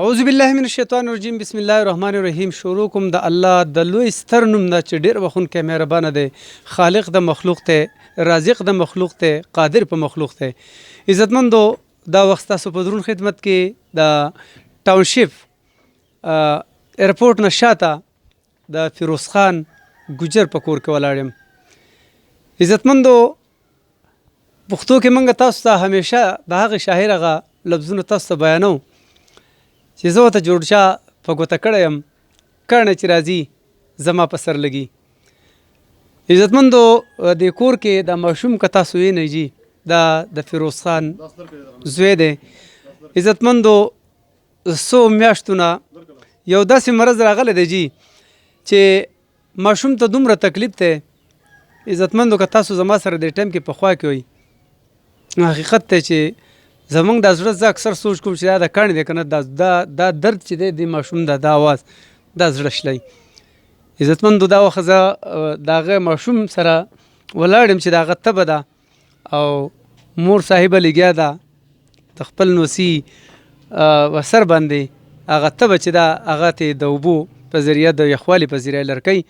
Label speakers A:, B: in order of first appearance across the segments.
A: اعوذ بالله من الشیطان الرجیم بسم الله الرحمن الرحیم. شروع کوم د الله د لوی ستر نوم نه چې ډېر بخښونکی مهربانه دی، خالق د مخلوق دی، رازق د مخلوق دی، قادر په مخلوق دی. عزتمندو دا وخت ستاسو په درون خدمت کې د ټاونشپ ایرپورټ نه شاته د فیروز خان ګجر په کور کې ولاړ یم. عزتمندو پښتو کې موږ تاسو ته همیشه د هغې شاعر هغه لفظونه تاسو ته بیانوو چې زه ورته جوړ شاه په ګوته کړی یم، کڼه چې راځي زما په سر لګي. عزتمندو د کور کې د ماشوم که تاسو وینئ جي دا د فیروز خان زوی دی. عزتمندو څو میاشتو نه یو داسې مرض راغلی دی جي چې ماشوم ته دومره تکلیف دی. عزتمندو که تاسو زما سره د ټایم کې په خوا کې وئ، حقیقت دی چې زمونږ دا زړه زه اکثر سوچ کوم چې دا د کاڼې دی که نه، دا درد چې دی د ماشوم دا آواز دا زړه شلی. عزتمندو دا وخت زه د هغه ماشوم سره ولاړ یم چې د هغه تبه ده او مور صاحبه لګیا ده د خپل نوسي سر باندې هغه تبه چې ده هغه ته د اوبو په ذریعه د یخوالي په ذریعه لر کوي.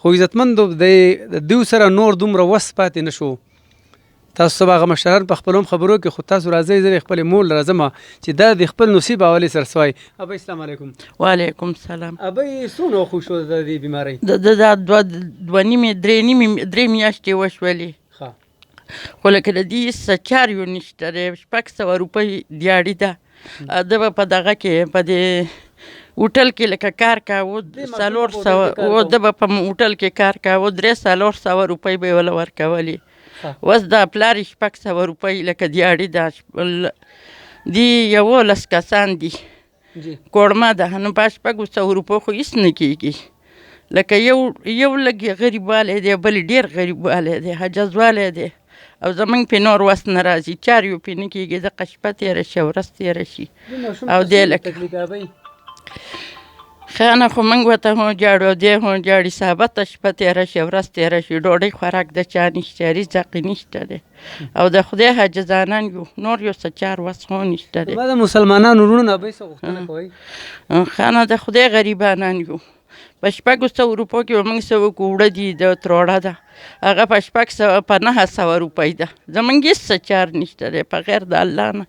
A: خو عزتمندو د دوی سره نور دومره وس پاتې نه شو. تاسو سبا هغه مشران په خپلوم خبرو کې، خو تاسو راځئ زه د خپلې مور راځم چې دا د خپل نصیب حوالې سره سوی. ابۍ السلام علیکم.
B: وعلیکم السلام.
A: ابۍ څونه وخت وشو د دې بیمارۍ؟
B: دا دوه نیمې درې میاشتې وشولې، خو لکه د دې هېڅ چارې نشته دی. 600 روپۍ دیاړي ده. ده به په دغه کې په دې هوټل کې لکه کار کاوه 400، ده به په هوټل کې کار کاوه 300 روپۍ به یې وله ورکولې. اوس د پلار 600 روپۍ لکه دیاړي ده. دی 11 کسان دي، کوړمه ده، نو په 600 روپو خو هېڅ نه کېږي. لکه یو لږ غریبوالی دی، بل ډېر غریبوالی دی، حجزوالی دی، او زمونږ پې نور وس نه راځي، چارې یې پې نه کېږي. دقه شپه تېره شي، ورځ تېره شي او دی لکه خانه خو موږ ورته هم جاړو او دی هم جاړي. ثابته شپه تېره شي، ورځ تېره شي، ډوډۍ خوراک د چا نشته، رزق نشته دی، او د خدای حاجزانان یو، نور یو څه چار وس خو نشته دی.
A: د مسلمانانو وروڼو نه ابۍ څه غوښتنه کوئ؟
B: خانه د خدای غریبانان یو. په 600 روپو کې به موږ څه وکړو؟ وړه دي، د تروړه ده، هغه په 900 روپۍ ده. زموږ هېڅ چار نشته دی په غیر د الله نه،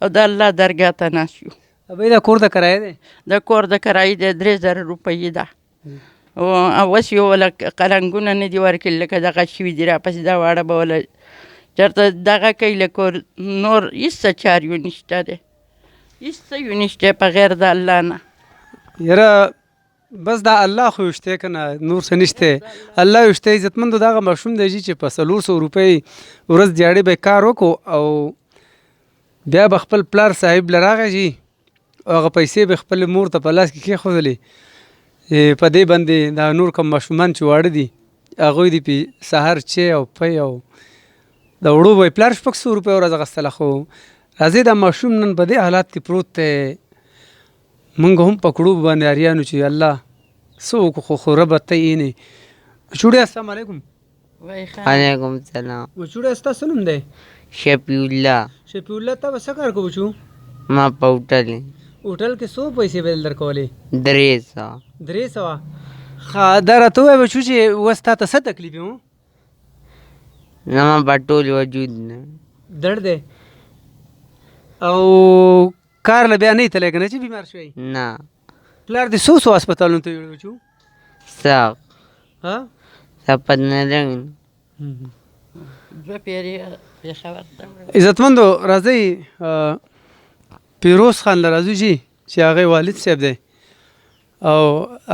B: او د الله درګاه ته ناست یو.
A: ابۍ دا کور د کرایه دی؟
B: د کور د کرایې د 3000 روپۍ ده. او اوس یې وله قلنګونه نه دي ورکړي، لکه دغه شوي دي راپسې، دا واړه به وله چېرته دغه کوي. لکه نور هېڅ چار یو نشته دی، هېڅ یو نشته په غیر د الله نه.
A: یاره بس دا الله خو وشتی که نه، نور څه نشته، الله وشتی. عزتمندو دغه ماشوم دی چې په 400 روپۍ ورځ دیاړې به یې کار وکړو، او بیا به خپل پلار صاحب له راغی جي، او هغه پیسې به خپل مور ته په لاس کې کېښودلې. په دې باندې دا نور کوم ماشومان چې واړه دي هغوی دې پې سهار چای او پی او د وړو به یې پلار 600 روپۍ ورځ اخیستله. خو راځئ دا ماشوم نن په دې حالات کې پروت دی. موږ هم په کړو باندې اریانو چې الله څه وکړو، خو ربه ته یې نه. چوړی السلام علیکم.
C: وعلیکم السلام.
A: چوړی ستا څه نوم دی؟
C: شفیع الله.
A: شفیع الله ته به څه کار کوو چو؟
C: ما په هوټل
A: هوټل کې څو پیسې به دل درکولې؟
C: 300.
A: 300. ښه دا راته ووایه بچو چې اوس تا ته څه تکلیف و؟
C: زما په ټول وجود نه
A: درد دی. او کار له بیا نه یې تللی که نه چې بیمار شوی؟
C: نه.
A: پلار دې څو هسپتالونو ته یوړی بچو؟
C: سپت نرنګ.
A: عزتمندو راځئ فیروز خان له راځو جي چې هغې والد صاحب دی، او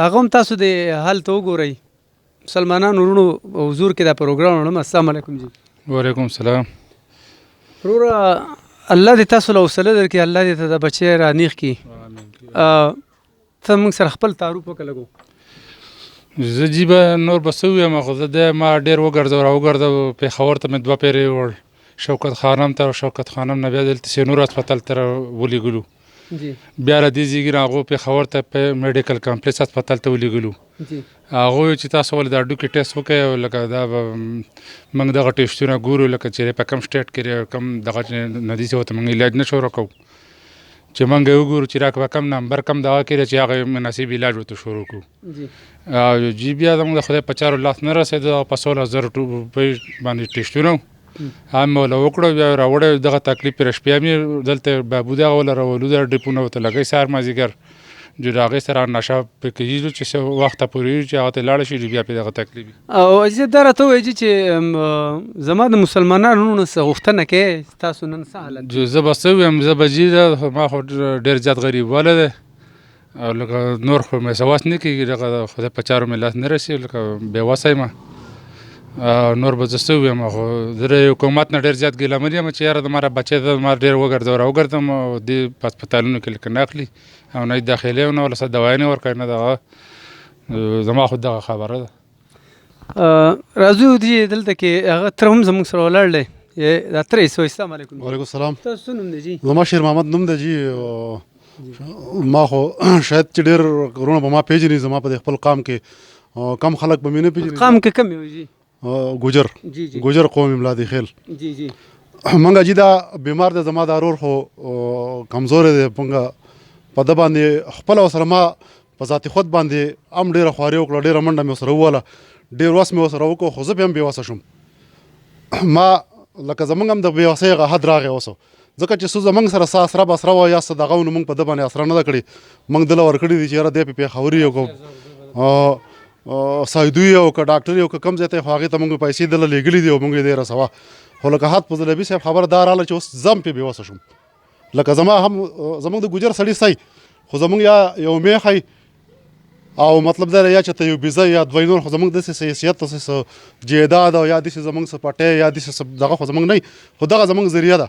A: هغه هم تاسو د حال ته وګورئ. مسلمانانو وروڼو حضور کې دا پروګرام وړم. السلام علیکم جي.
D: وعلیکم السلام.
A: وروره الله دې تاسو له حوصله درکړي، الله دې ته د بچی رانیغ کړي. ته موږ سره خپل تعارف وکړه لږ.
D: زه جي به نور به څه ووایم، خو زه د ما ډېر وګرځو راوګرځو. پېښور ته مې 2 پیرې وړ، شوکت خانم ته، شوکت خانم نه بیا دلته سینور هسپتال ته ولېږلو. بیا له دې ځایږي نه هغو پېښور ته په میډیکل کمپلیکس هسپتال ته ولېږلو. هغوی چې تاسو ولې د هډوکي ټیسټ وکړئ، او لکه دا به موږ دغه ټیسټونه ګورو، لکه چې په کوم سټیټ کې کوم دغه نه دي چې ورته موږ علاج نه شو راکوو. چې موږ یې وګورو چې راکه به کم نمبر کم دغه کړي چې هغه مناسب علاج ورته شروع کړو. جی بیا زموږ د خدای په چارو لاس نه رسېده په 16,000 روپۍ باندې ټېسټونه هم مې له وکړو بیا راوړی دغه تکلیف پرې شپیا مې دلته بابو دغه وله راولو د ډیپونه ورته لګی سهار مازدیګر جو د هغې سره نشه پرې کېږي چې څه وخته پورې چې هغه ته لاړه شي بیا پرې دغه تکلیف وي.
A: او زه دا راته ووایي چې زما د مسلمانانو نه څه غوښتنه کوې ستاسو نن څه حالت
D: زه به څه ویم زه به جي ده ما خو ډېر زیات غریبوالی دی او لکه نور خو مې څه وس نه کېږي دغه خدای په چارو مې لاس نه رسي لکه بېوسه یم نور به زه څه ووایم خو زه د حکومت نه ډېر زیات ګیله من یم چې یاره زما بچی ته زما ډېر وګرځه راوګرځم او دې په هسپتالونو کې لکه نه اخلي او نه یې داخلي او نه ورله څه دوایي نه ورکوي نه دغه زما خو دغه خبره ده.
A: راځو دې دلته کې هغه تره هم زموږ سره ولاړ دی دا تره یې السلام علیکم.
E: وعلیکم السلام.
A: تاسو څه نوم دی جي؟
E: زما شیر محمد نوم دی جي. ما خو شاید چې ډېر غرونه به ما پېژني زما په دې خپل قام کې کم خلک به مې نه پېژني.
A: قام کې کم یو جي؟
E: ګوجر. ګوجر قوم یم لادي خیل.
A: جی جی
E: منګه جي دا بیمار دی زما دا ورور خو کمزوری دی منګه په ده باندې خپله ورسره ما په ذاتي خود باندې هم ډېره خواري وکړه ډېره منډه مې ورسره ووهله ډېر وس مې ورسره وکړو خو زه بیا هم بېوسه شوم. ما لکه زمونږ هم د بېوسۍ هغه حد راغی اوسه ځکه چې څه زمونږ سره څه اسره بسره وه یا څه دغه و نو مونږ په ده باندې اسره نه ده کړې مونږ دله ورکړي دي چې یاره دی پې پېښوري یو که سایدوي او که ډاکټري او که کوم ځای ته خو هغې ته مونږ پیسې دله لېږلي دي او مونږ یې دی رسوه خو لکه حد فضلبي صاحب خبره دا راغله چې اوس زه هم پې بېوسه شوم لکه زما هم زمونږ د ګوجر سړي صحیح خو زمونږ یا یو میخی او مطلب دا یا چې ته یو بیزه یا دوی نور خو زمونږ داسې څه حیثیت څه جایداد او یا داسې زمونږ څه پټۍ یا داسې دغه خو زمونږ نه خو دغه زمونږ ذریعه ده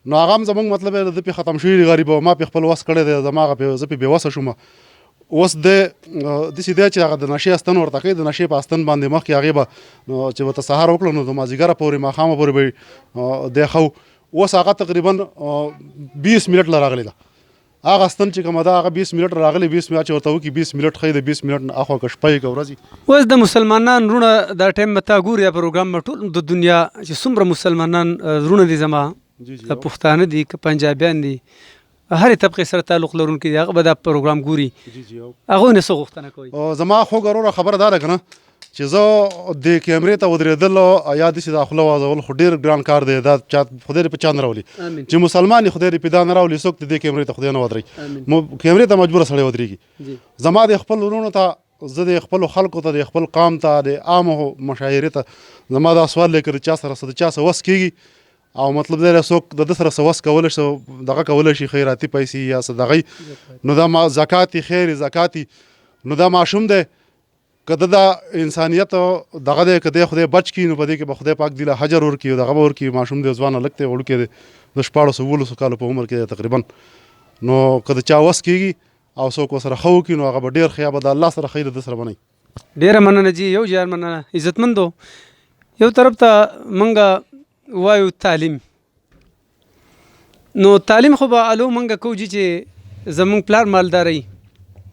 E: نو هغه هم زمونږ مطلب د پې ختم شوي دي غریب او ما پې خپل وس کړی دی زما هغه زه پې بېوسه شوم اوس د داسې دی چې هغه د نشې استن ورته کوي د نشې په استن باندې مخکې هغې به چې ورته سهار وکړو نو د مازدیګره پورې ماښامه پورې به دی ښه اوس هغه تقریبا 20 منټ له راغلی ده هغه استن چې کومه ده هغه 20 منټ راغلی 20 منټ چې ورته وکړي 20 منټ ښایي د 20 منټ نه اخوا که شپه یې که ورځ
A: اوس د مسلمانان وروڼه دا ټایم به تا ګوري دا پروګرام به ټول د دنیا چې څومره مسلمانان وروڼه دي زما پښتانه دي که پنجابیان دي هرې طبقې سره تعلق لرونکي دي هغه به دا پروګرام ګوري هغوی نه څه غوښتنه کوي.
E: زما خوږ وروره خبره دا ده که نه چې زه د کیمرې ته ودرېدل یا داسې دا خوله وازول خو ډېر ګران کار دی دا چا خدای دې په چا نه راولي چې مسلمان یې خدای دې په دا نه راولي څوک د دې کیمرې ته خدای نه ودرېږي کیمرې ته مجبوره سړی ودرېږي. زما د خپل وروڼو ته زه د خپلو خلکو ته د خپل قام ته د عامو مشاهرې ته زما دا سوال دی که د چا سره څه د چا څه وس کېږي او مطلب دی څوک د ده سره څه وس کولی شي دغه کولی شي خیراتي پیسې یا څه دغه نو دا زکاتي خیر زکاتي نو دا ماشوم دی که د انسانیت دغه دی که دی خدای بچ کړي نو په دې کې به خدای پاک دی له حجر ورکړي او دغه به ورکړي ماشوم دی ځوان هلک دی وړوکی دی د 14-15 کالو په عمر کې دی تقریبا نو که د چا وس کېږي او څوک ورسره ښه وکړي نو هغه به ډېر ښه یا به د الله سره ښه د ده سره به نه
A: ډېره مننه جي یو جار مننه عزتمندو یو طرف ته موږ وایو تعلیم نو تعلیم خو به الو موږ کوو جي چې زموږ پلار مالدارۍ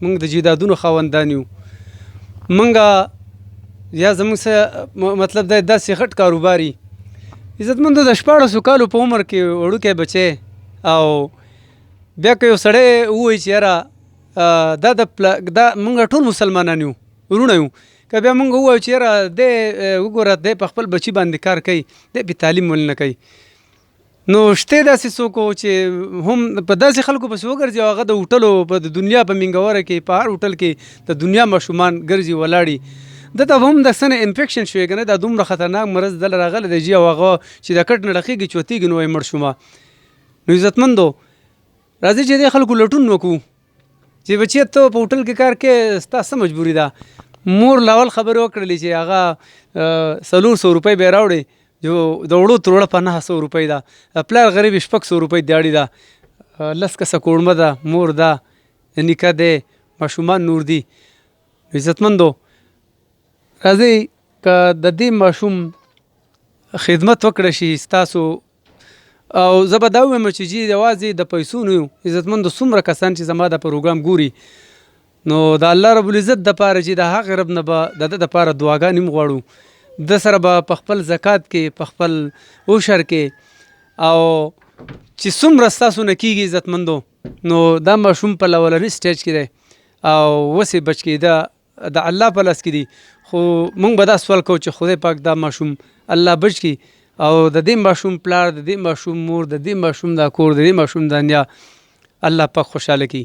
A: موږ د جیدادونو خاوندان یو موږ یا زموږ څه مطلب دی داسې غټ کاروباري عزتمندو د 14 کالو په عمر کې وړوکی بچی او بیا که یو سړی ووایي چې یاره دا موږ ټول مسلمانان یو وروڼه یو که بیا موږ ووایو چې یاره دی وګوره دی په خپل بچي باندې کار کوي دی پې تعلیم ولې نه کوي نو شته داسې څوک چې هم په داسې خلکو پسې وګرځي او هغه د هوټلو په دنیا په منګوره کې په هر هوټل کې د دنیا ماشومان ګرځي ولاړي دته هم د څه نه انفیکشن شوی که نه دا دومره خطرناک مرض دله راغلی دی جي او هغه چې د کټ نه ډخېږي چوتېږي نو یې مړ شومه نو عزتمندو راځئ چې دې خلکو لټون وکړو چې بچیه ته په هوټل کې کار کې ستا څه مجبوري ده مور لاول خبرې وکړلې چې هغه 400 روپۍ به یې راوړې جو د وړو تروړه په 900 روپۍ ده پلار غریب 600 روپۍ دیاړي ده 10 کسه کوړمه ده مور ده نیکه دی ماشومان نور دي عزتمندو راځئ که د دې ماشوم خدمت وکړه شي ستاسو او زه به دا ووایم چې جي یوازې د پیسو نه یو عزتمندو څومره کسان چې زما دا پروګرام ګوري نو د الله رب العزت دپاره چې د هغې رب نه به د ده دپاره دعاګانې هم غواړو د سره به په خپل زکات کې په خپل عشر کې او چې څومره ستاسو نه کېږي عزتمندو نو دا ماشوم په لولني سټیج کې دی او وسې بچ کېده د الله په لاس کې دي خو موږ به دا سوال کوو چې خدای پاک دا ماشوم الله بچ کړي او د دې ماشوم پلار د دې ماشوم مور د دې ماشوم دا کور د دې ماشوم دنیا الله پاک خوشحاله کړي.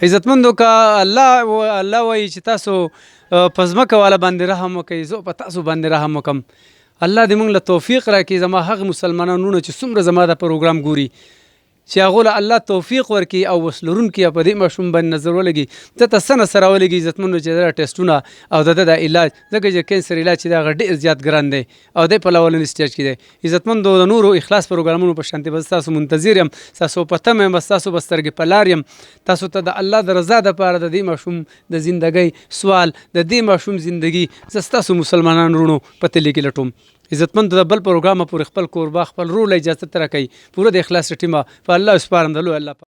A: عزتمندو که الله وایي چې تاسو په ځمکه والا باندې رحم وکئ زه په تاسو باندې رحم وکم. الله دې موږ له توفیق راکړي زما هغه مسلمانانو چې څومره زما دا پروګرام ګوري چې هغو له الله توفیق ورکړي او وس لرونکي په دې ماشوم باندې نظر ولګي ده ته څه نظر راولګي عزتمندو چې دا ټیسټونه او د ده د علاج ځکه چې کینسر علاج چې د هغه ډېر زیات ګران دی او دی په لولني سټیج کې دی. عزتمندو د نورو اخلاص پروګرامونو په شانتې به ستاسو منتظر یم ستاسو په تمه یم ستاسو به سترګې په لار یم تاسو ته د الله د رضا دپاره د دې ماشوم د زندګۍ سوال د دې ماشوم زندګي زه ستاسو مسلمانانو وروڼو په تلې کې لټوم. عزتمند د بل پروګرامه پورې خپل کوربه خپل رول اجازه راکوي پوره د اخلاص ټیمه په الله سپارم د لوی الله